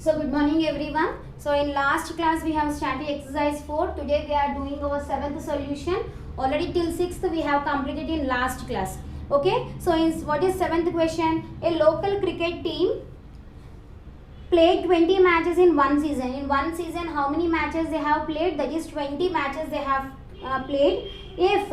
So good morning everyone. So in last class we have started exercise 4. Today we are doing our 7th solution. Already till 6th we have completed in last class. Okay. So what is 7th question? A local cricket team played 20 matches in one season. In one season how many matches they have played? That is 20 matches they have played. If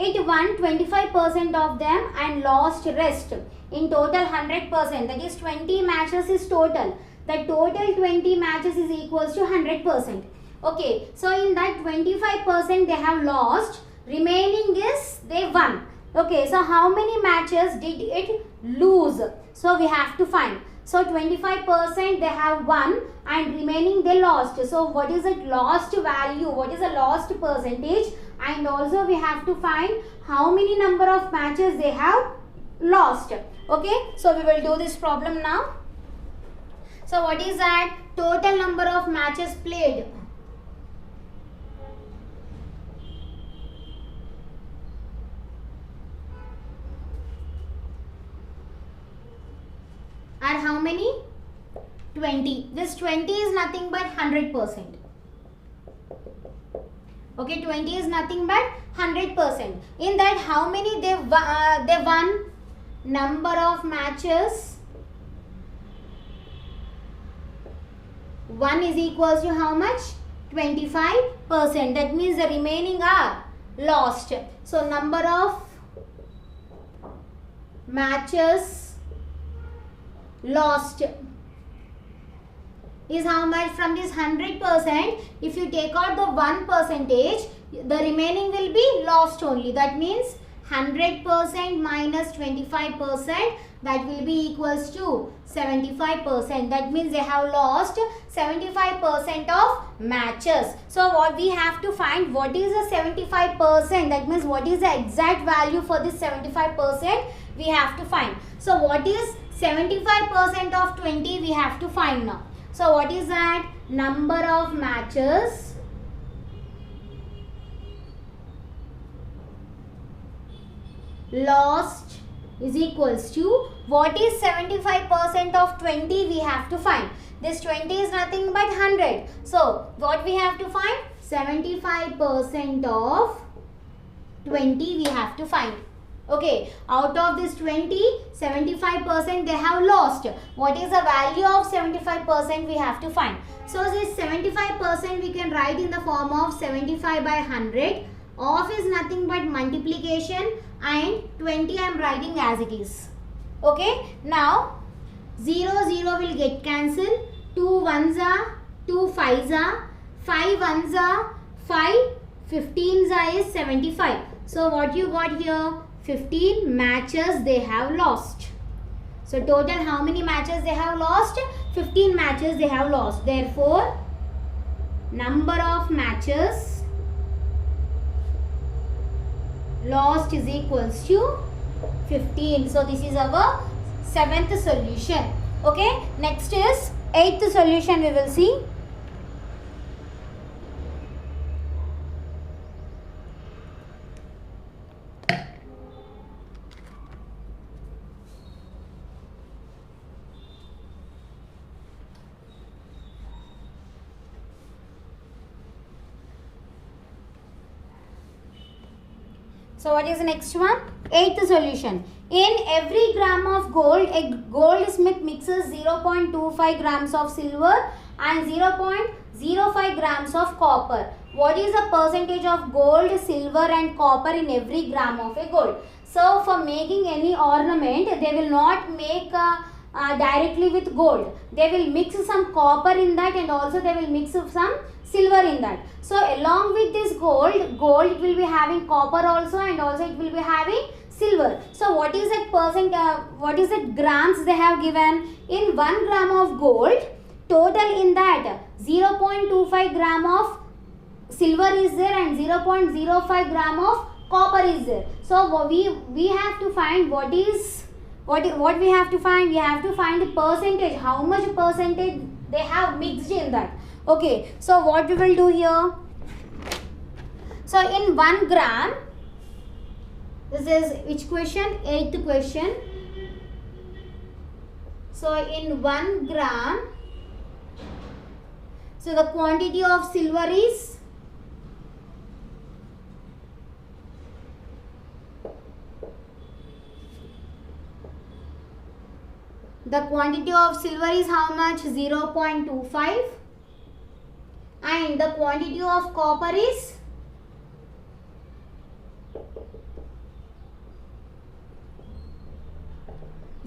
it won 25% of them and lost rest, in total 100%, that is 20 matches is total. The total 20 matches is equals to 100%. Okay, so in that 25% they have lost, remaining is they won. Okay, so how many matches did it lose? So we have to find. So 25% they have won and remaining they lost. So what is it lost value? What is the lost percentage? And also we have to find how many number of matches they have lost. Okay, so we will do this problem now. So what is that? Total number of matches played. Are how many? 20. This 20 is nothing but 100%. Okay, 20 is nothing but 100%. In that how many they won? Number of matches 1 is equals to how much? 25%. That means the remaining are lost. So number of matches lost is how much? From this 100%, if you take out the 1%, the remaining will be lost only. That means 100% minus 25%, that will be equals to 75%. That means they have lost 75% of matches. So what we have to find, what is the 75%? That means what is the exact value for this 75%? We have to find. So what is 75% of 20? We have to find now. So what is that? Number of matches lost is equals to, what is 75% of 20? We have to find. This 20 is nothing but 100. So what we have to find? 75% of 20 we have to find. Okay, out of this 20, 75% they have lost. What is the value of 75% we have to find? So this 75% we can write in the form of 75 by 100. Of is nothing but multiplication and 20 I am writing as it is. Okay, now 0 0 will get cancelled. 2 ones are 2 5s are 5 ones are 5 15s are is 75. So what you got here? 15 matches they have lost. So total how many matches they have lost? 15 matches they have lost. Therefore number of matches lost is equals to 15. So this is our 7th solution. Okay, next is 8th solution we will see. So what is the next one? 8th solution. In every gram of gold, a goldsmith mixes 0.25 grams of silver and 0.05 grams of copper. What is the percentage of gold, silver and copper in every gram of a gold? So for making any ornament, they will not make directly with gold. They will mix some copper in that and also they will mix some silver in that. So along with this gold it will be having copper also and also it will be having silver. So what is that what is the grams they have given? In 1 gram of gold, total in that 0.25 gram of silver is there and 0.05 gram of copper is there. So we have to find what we have to find. We have to find the percentage, how much percentage they have mixed in that. Okay, so what we will do here? So in 1 gram, this is which question? 8th question. So in 1 gram, so the quantity of silver is how much? 0.25, and the quantity of copper is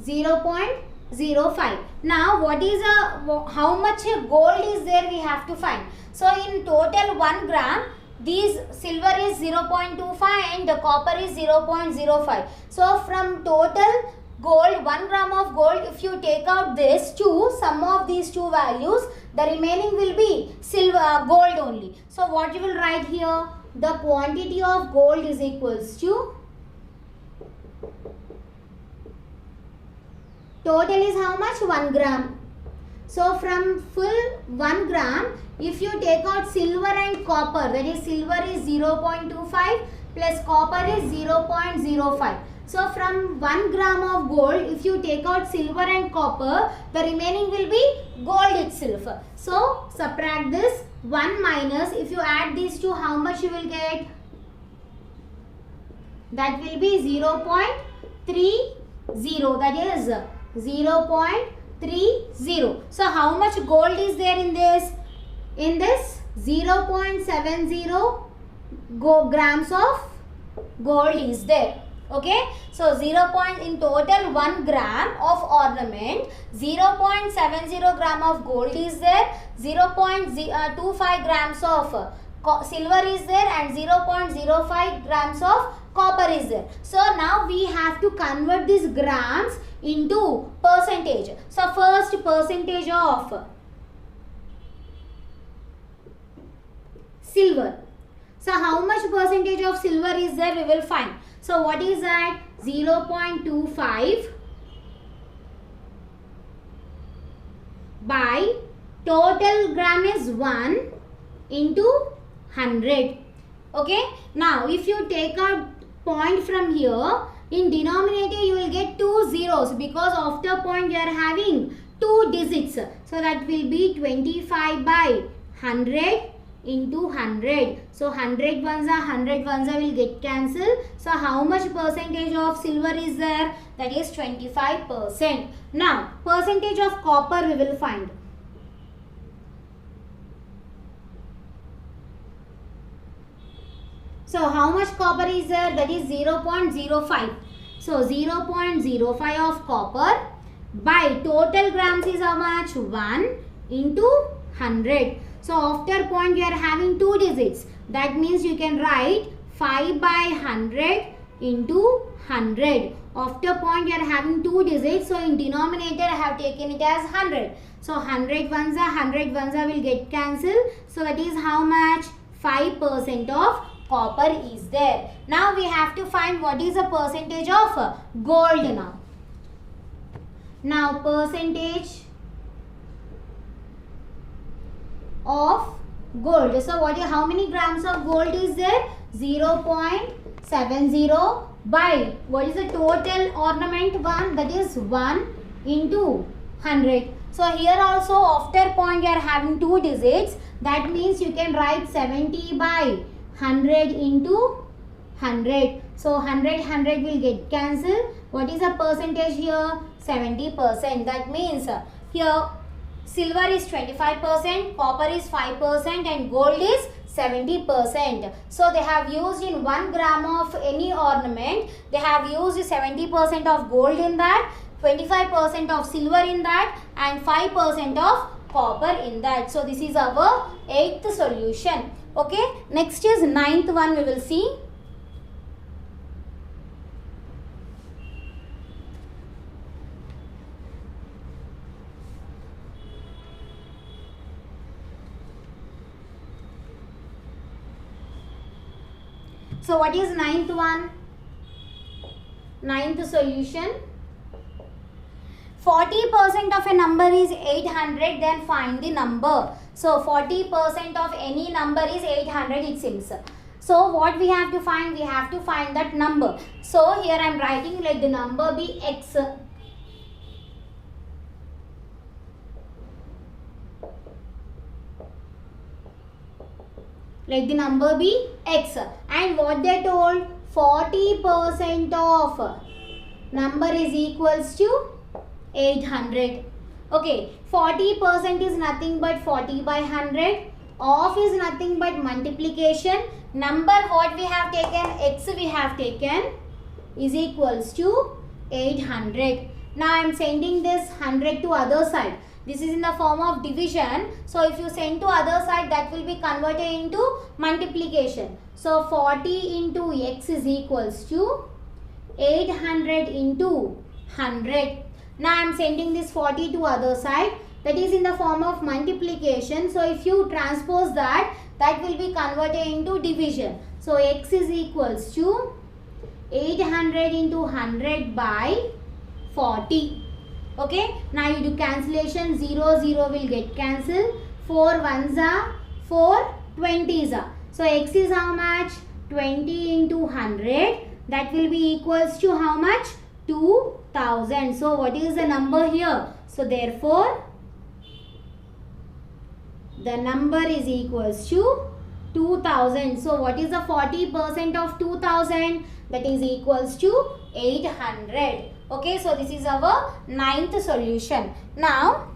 0.05. Now what is how much gold is there we have to find. So in total 1 gram, these silver is 0.25 and the copper is 0.05. So from total gold, 1 gram of gold, if you take out this two, sum of these two values, the remaining will be silver, gold only. So what you will write here? The quantity of gold is equals to, total is how much? 1 gram. So from full 1 gram, if you take out silver and copper, that is silver is 0.25 plus copper is 0.05. So from 1 gram of gold, if you take out silver and copper, the remaining will be gold itself. So subtract this 1 minus, if you add these two, how much you will get? That will be 0.30, that is 0.30. So how much gold is there in this? In this 0.70 grams of gold is there. Okay, so in total 1 gram of ornament, 0.70 gram of gold is there, 0.25 grams of silver is there, and 0.05 grams of copper is there. So now we have to convert these grams into percentage. So first, percentage of silver. So how much percentage of silver is there we will find. So what is that? 0.25 by total gram is 1 into 100. Okay. Now if you take a point from here, in denominator you will get 2 zeros because after point you are having 2 digits. So that will be 25 by 100 into 100. So 100 ones will get cancelled. So how much percentage of silver is there? That is 25%. Now percentage of copper we will find. So how much copper is there? That is 0.05. So 0.05 of copper by total grams is how much? 1 into 100. So after point you are having 2 digits. That means you can write 5 by 100 into 100. After point you are having 2 digits. So in denominator I have taken it as 100. So 100 ones will get cancelled. So that is how much? 5% of copper is there. Now we have to find what is the percentage of gold now. Now percentage of gold. So how many grams of gold is there? 0.70 by what is the total ornament one? That is 1 into 100. So here also after point you are having 2 digits. That means you can write 70 by 100 into 100. So 100 will get cancelled. What is the percentage here? 70%. That means here silver is 25%, copper is 5% and gold is 70%. So they have used in 1 gram of any ornament, they have used 70% of gold in that, 25% of silver in that and 5% of copper in that. So this is our 8th solution. Okay, next is 9th one we will see. So what is 9th one? 9th solution. 40% of a number is 800, then find the number. So 40% of any number is 800 it seems. So what we have to find? We have to find that number. So here I am writing, let the number be x. let the number be x. And what they told, 40% of number is equals to 800. Okay, 40% is nothing but 40 by 100. Of is nothing but multiplication. Number what we have taken, x we have taken, is equals to 800. Now I am sending this 100 to other side. This is in the form of division. So if you send to other side, that will be converted into multiplication. So 40 into x is equals to 800 into 100. Now I am sending this 40 to other side. That is in the form of multiplication. So if you transpose that, that will be converted into division. So x is equals to 800 into 100 by 40. Okay. Now you do cancellation. 0, 0 will get cancelled. 4 ones are 4 20s are. So x is how much? 20 into 100. That will be equals to how much? 2000. So what is the number here? So therefore the number is equals to 2000. So what is the 40% of 2000? That is equals to 800. Okay, so this is our 9th solution. Now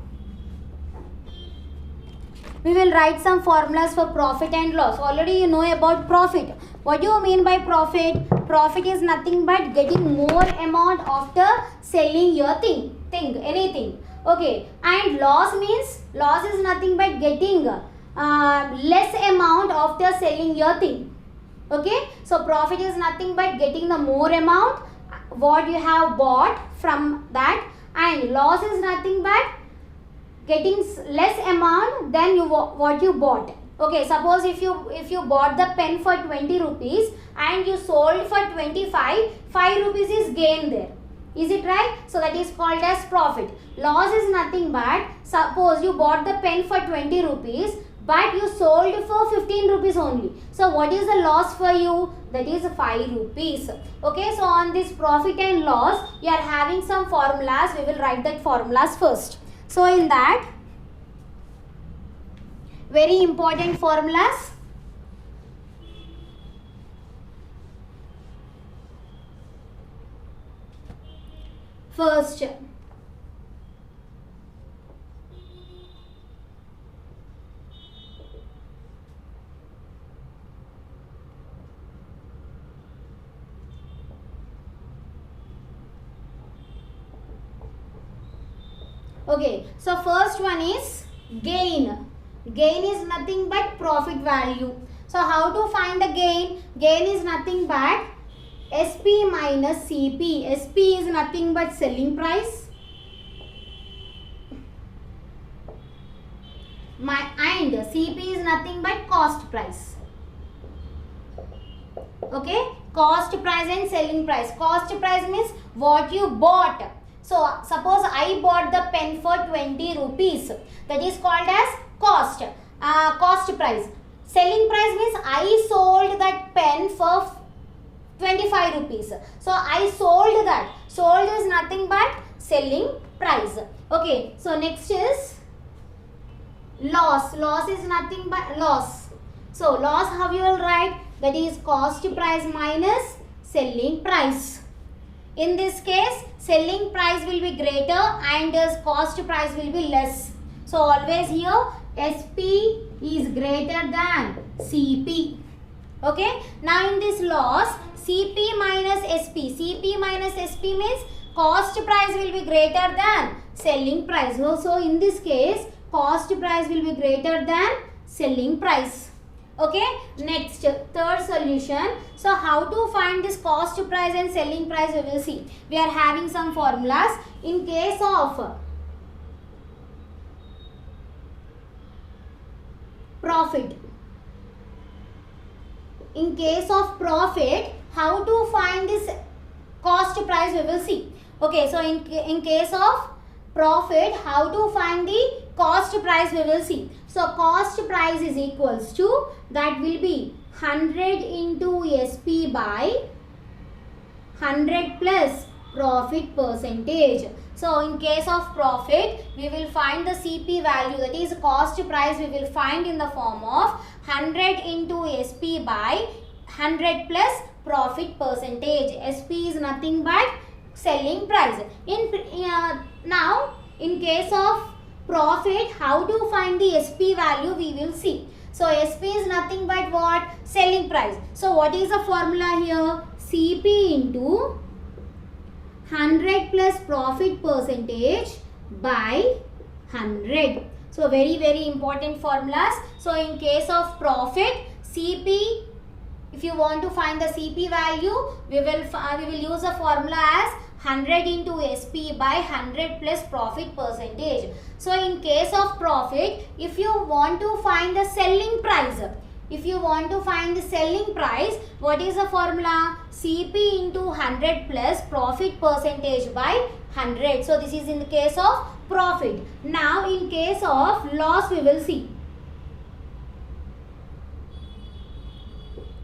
we will write some formulas for profit and loss. Already you know about profit. What do you mean by profit? Profit is nothing but getting more amount after selling your anything. Okay, and loss means, loss is nothing but getting less amount after selling your thing. Okay, so profit is nothing but getting the more amount what you have bought from that, and loss is nothing but getting less amount than what you bought. Okay, suppose if you bought the pen for 20 rupees and you sold for 25, 5 rupees is gain there. Is it right? So that is called as profit. Loss is nothing but, suppose you bought the pen for 20 rupees but you sold for 15 rupees only. So what is the loss for you? That is 5 rupees. Okay, so on this profit and loss, you are having some formulas. We will write that formulas first. So in that, very important formulas. First, okay, so first one is gain. Gain is nothing but profit value. So how to find the gain? Gain is nothing but SP minus CP. SP is nothing but selling price. And CP is nothing but cost price. Okay, cost price and selling price. Cost price means what you bought. So suppose I bought the pen for 20 rupees. That is called as cost. Cost price. Selling price means I sold that pen for 25 rupees. So I sold that. Sold is nothing but selling price. Okay. So next is loss. Loss is nothing but loss. So loss, how you will write? That is cost price minus selling price. In this case, selling price will be greater and cost price will be less. So always here SP is greater than CP. Okay. Now in this loss, CP minus SP. CP minus SP means cost price will be greater than selling price. So in this case, cost price will be greater than selling price. Okay. Next, third solution. So how to find this cost price and selling price, we will see. We are having some formulas. In case of profit. In case of profit, how to find this cost price, we will see. Okay, so in case of profit, how to find the cost price, we will see. So cost price is equals to, that will be 100 into SP by 100 plus profit percentage. So in case of profit, we will find the CP value, that is cost price, we will find in the form of 100 into SP by 100 plus profit percentage. SP is nothing but selling price. Now in case of profit, how to find the SP value we will see. So SP is nothing but what? Selling price. So what is the formula here? CP into 100 plus profit percentage by 100. So very important formulas. So in case of profit, CP, if you want to find the CP value, we will use a formula as 100 into SP by 100 plus profit percentage. So in case of profit, if you want to find the selling price, what is the formula? CP into 100 plus profit percentage by 100. So this is in the case of profit. Now in case of loss, we will see.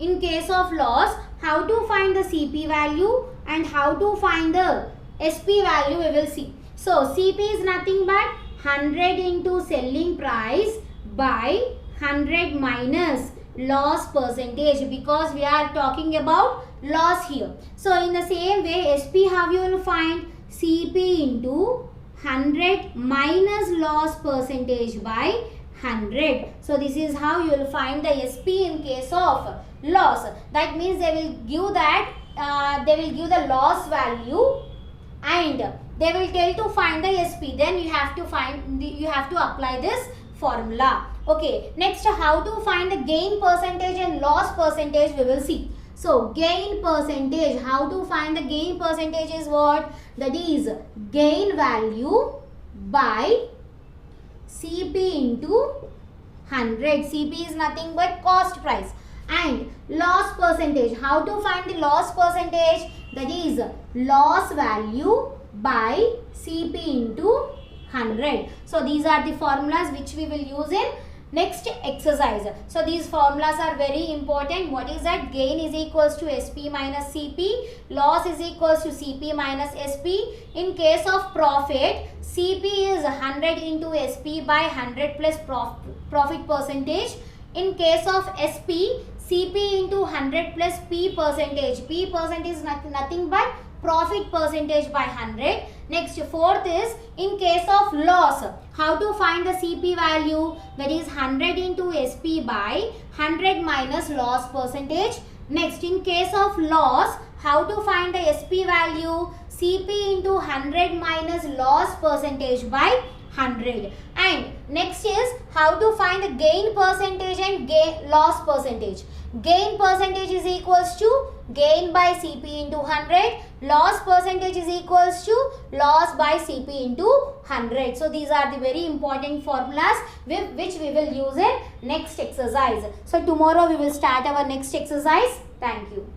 In case of loss, how to find the CP value and how to find the SP value we will see. So CP is nothing but 100 into selling price by 100 minus loss percentage, because we are talking about loss here. So in the same way, SP, how you will find? CP into 100 minus loss percentage by 100. So this is how you will find the SP in case of loss. That means they will give the loss value and they will tell to find the SP. Then you have to apply this formula. Okay, next how to find the gain percentage and loss percentage we will see. So gain percentage, how to find the gain percentage is what? That is gain value by CP into 100. CP is nothing but cost price. And loss percentage, how to find the loss percentage? That is loss value by CP into 100. So these are the formulas which we will use in next exercise. So these formulas are very important. What is that? Gain is equals to SP minus CP. Loss is equals to CP minus SP. In case of profit, CP is 100 into SP by 100 plus profit percentage. In case of SP, CP into 100 plus P percentage. P percentage is nothing but profit percentage by 100. Next, fourth is in case of loss, how to find the CP value? That is 100 into SP by 100 minus loss percentage. Next, in case of loss, how to find the SP value? CP into 100 minus loss percentage by 100. And next is how to find the gain percentage and loss percentage. Gain percentage is equals to gain by CP into 100. Loss percentage is equals to loss by CP into 100. So these are the very important formulas which we will use in next exercise. So tomorrow we will start our next exercise. Thank you.